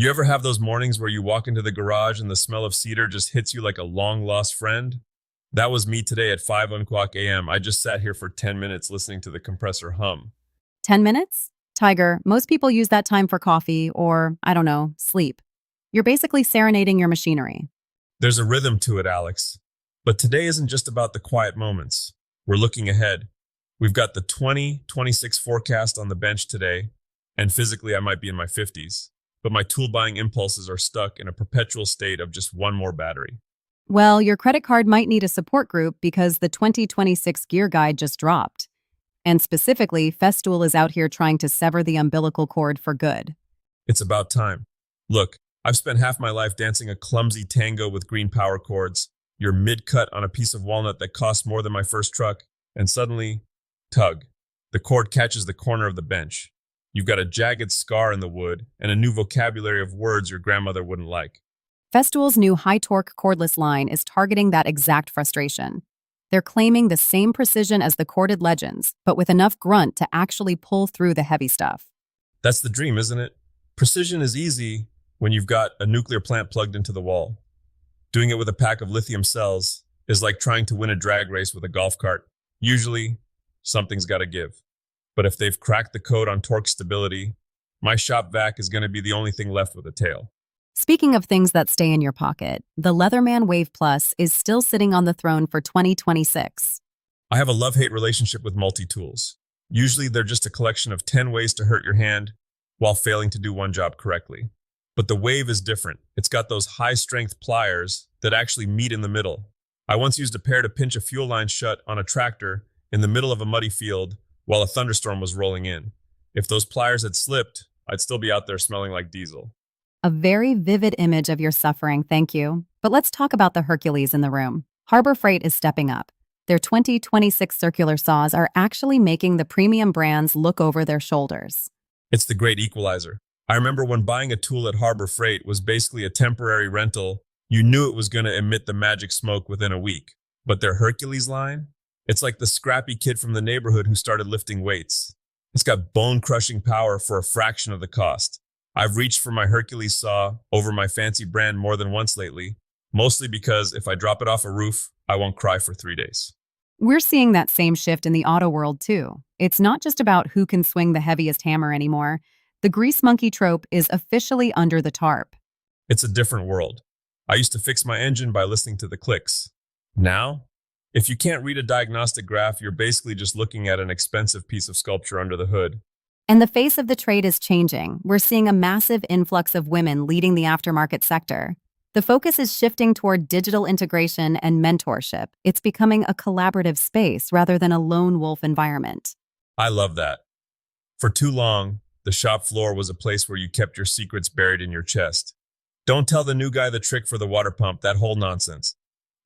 You ever have those mornings where you walk into the garage and the smell of cedar just hits you like a long lost friend? That was me today at 5 o'clock a.m. I just sat here for 10 minutes listening to the compressor hum. 10 minutes? Tiger, most people use that time for coffee or, I don't know, sleep. You're basically serenading your machinery. There's a rhythm to it, Alex. But today isn't just about the quiet moments. We're looking ahead. We've got the 2026 forecast on the bench today, and physically I might be in my 50s, but my tool buying impulses are stuck in a perpetual state of just one more battery. Well, your credit card might need a support group because the 2026 gear guide just dropped. And specifically, Festool is out here trying to sever the umbilical cord for good. It's about time. Look, I've spent half my life dancing a clumsy tango with green power cords. You're mid-cut on a piece of walnut that cost more than my first truck, and suddenly, tug. The cord catches the corner of the bench. You've got a jagged scar in the wood and a new vocabulary of words your grandmother wouldn't like. Festool's new high-torque cordless line is targeting that exact frustration. They're claiming the same precision as the corded legends, but with enough grunt to actually pull through the heavy stuff. That's the dream, isn't it? Precision is easy when you've got a nuclear plant plugged into the wall. Doing it with a pack of lithium cells is like trying to win a drag race with a golf cart. Usually, something's got to give. But if they've cracked the code on torque stability, my shop vac is going to be the only thing left with a tail. Speaking of things that stay in your pocket, the Leatherman Wave Plus is still sitting on the throne for 2026. I have a love-hate relationship with multi-tools. Usually they're just a collection of 10 ways to hurt your hand while failing to do one job correctly. But the Wave is different. It's got those high-strength pliers that actually meet in the middle. I once used a pair to pinch a fuel line shut on a tractor in the middle of a muddy field while a thunderstorm was rolling in. If those pliers had slipped, I'd still be out there smelling like diesel. A very vivid image of your suffering, thank you. But let's talk about the Hercules in the room. Harbor Freight is stepping up. Their 2026 circular saws are actually making the premium brands look over their shoulders. It's the great equalizer. I remember when buying a tool at Harbor Freight was basically a temporary rental, you knew it was going to emit the magic smoke within a week. But their Hercules line? It's like the scrappy kid from the neighborhood who started lifting weights. It's got bone-crushing power for a fraction of the cost. I've reached for my Hercules saw over my fancy brand more than once lately, mostly because if I drop it off a roof, I won't cry for 3 days. We're seeing that same shift in the auto world, too. It's not just about who can swing the heaviest hammer anymore. The grease monkey trope is officially under the tarp. It's a different world. I used to fix my engine by listening to the clicks. Now, if you can't read a diagnostic graph, you're basically just looking at an expensive piece of sculpture under the hood. And the face of the trade is changing. We're seeing a massive influx of women leading the aftermarket sector. The focus is shifting toward digital integration and mentorship. It's becoming a collaborative space rather than a lone wolf environment. I love that. For too long, the shop floor was a place where you kept your secrets buried in your chest. Don't tell the new guy the trick for the water pump, that whole nonsense.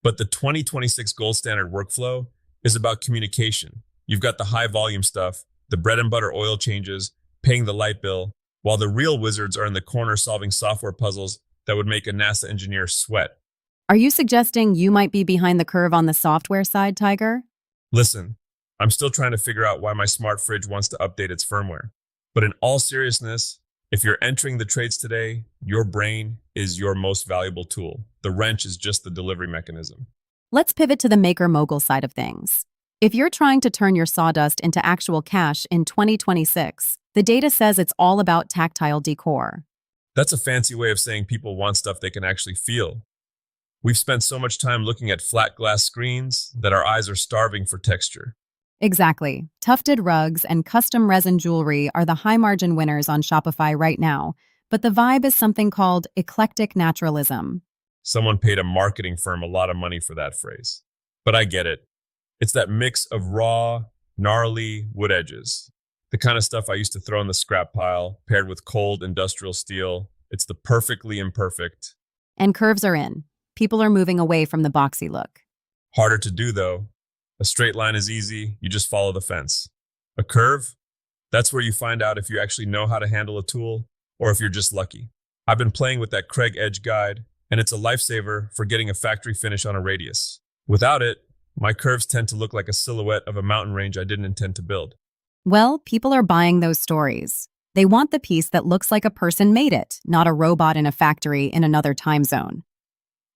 But the 2026 gold standard workflow is about communication. You've got the high volume stuff, the bread and butter oil changes, paying the light bill, while the real wizards are in the corner solving software puzzles that would make a NASA engineer sweat. Are you suggesting you might be behind the curve on the software side, Tiger? Listen, I'm still trying to figure out why my smart fridge wants to update its firmware. But in all seriousness, if you're entering the trades today, your brain is your most valuable tool. The wrench is just the delivery mechanism. Let's pivot to the maker mogul side of things. If you're trying to turn your sawdust into actual cash in 2026, the data says it's all about tactile decor. That's a fancy way of saying people want stuff they can actually feel. We've spent so much time looking at flat glass screens that our eyes are starving for texture. Exactly. Tufted rugs and custom resin jewelry are the high-margin winners on Shopify right now, but the vibe is something called eclectic naturalism. Someone paid a marketing firm a lot of money for that phrase. But I get it. It's that mix of raw, gnarly wood edges. The kind of stuff I used to throw in the scrap pile, paired with cold industrial steel. It's the perfectly imperfect. And curves are in. People are moving away from the boxy look. Harder to do, though. A straight line is easy, you just follow the fence. A curve? That's where you find out if you actually know how to handle a tool or if you're just lucky. I've been playing with that Craig Edge guide, and it's a lifesaver for getting a factory finish on a radius. Without it, my curves tend to look like a silhouette of a mountain range I didn't intend to build. Well, people are buying those stories. They want the piece that looks like a person made it, not a robot in a factory in another time zone.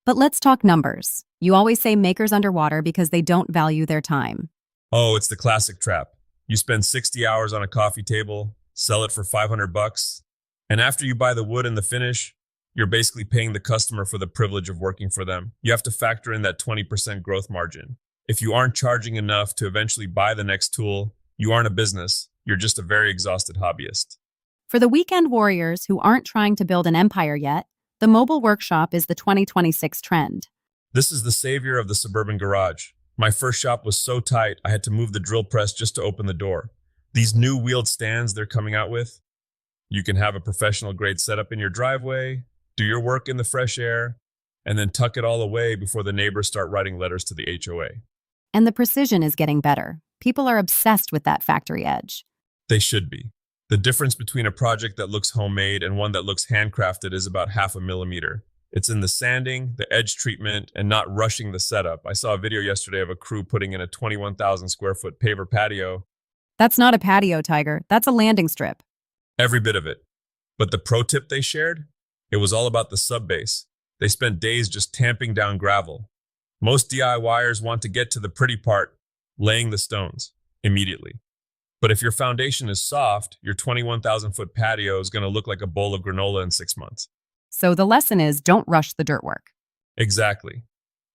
But let's talk numbers. You always say makers underwater because they don't value their time. Oh, it's the classic trap. You spend 60 hours on a coffee table, sell it for 500 bucks, and after you buy the wood and the finish, you're basically paying the customer for the privilege of working for them. You have to factor in that 20% growth margin. If you aren't charging enough to eventually buy the next tool, you aren't a business. You're just a very exhausted hobbyist. For the weekend warriors who aren't trying to build an empire yet, the mobile workshop is the 2026 trend. This is the savior of the suburban garage. My first shop was so tight, I had to move the drill press just to open the door. These new wheeled stands they're coming out with, you can have a professional grade setup in your driveway, do your work in the fresh air, and then tuck it all away before the neighbors start writing letters to the HOA. And the precision is getting better. People are obsessed with that factory edge. They should be. The difference between a project that looks homemade and one that looks handcrafted is about 0.5 millimeter. It's in the sanding, the edge treatment, and not rushing the setup. I saw a video yesterday of a crew putting in a 21,000 square foot paver patio. That's not a patio, Tiger. That's a landing strip. Every bit of it. But the pro tip they shared? It was all about the subbase. They spent days just tamping down gravel. Most DIYers want to get to the pretty part, laying the stones, immediately. But if your foundation is soft, your 21,000 foot patio is going to look like a bowl of granola in 6 months. So the lesson is don't rush the dirt work. Exactly.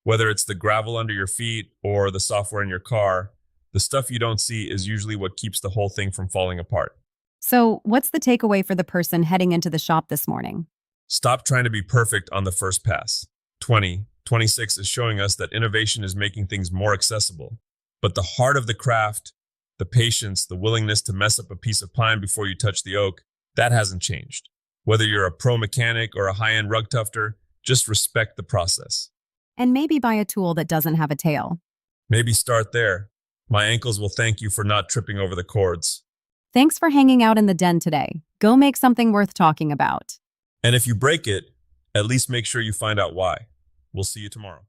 Whether it's the gravel under your feet or the software in your car, the stuff you don't see is usually what keeps the whole thing from falling apart. So what's the takeaway for the person heading into the shop this morning? Stop trying to be perfect on the first pass. 2026 is showing us that innovation is making things more accessible. But the heart of the craft, the patience, the willingness to mess up a piece of pine before you touch the oak, that hasn't changed. Whether you're a pro mechanic or a high-end rug tufter, just respect the process. And maybe buy a tool that doesn't have a tail. Maybe start there. My ankles will thank you for not tripping over the cords. Thanks for hanging out in the den today. Go make something worth talking about. And if you break it, at least make sure you find out why. We'll see you tomorrow.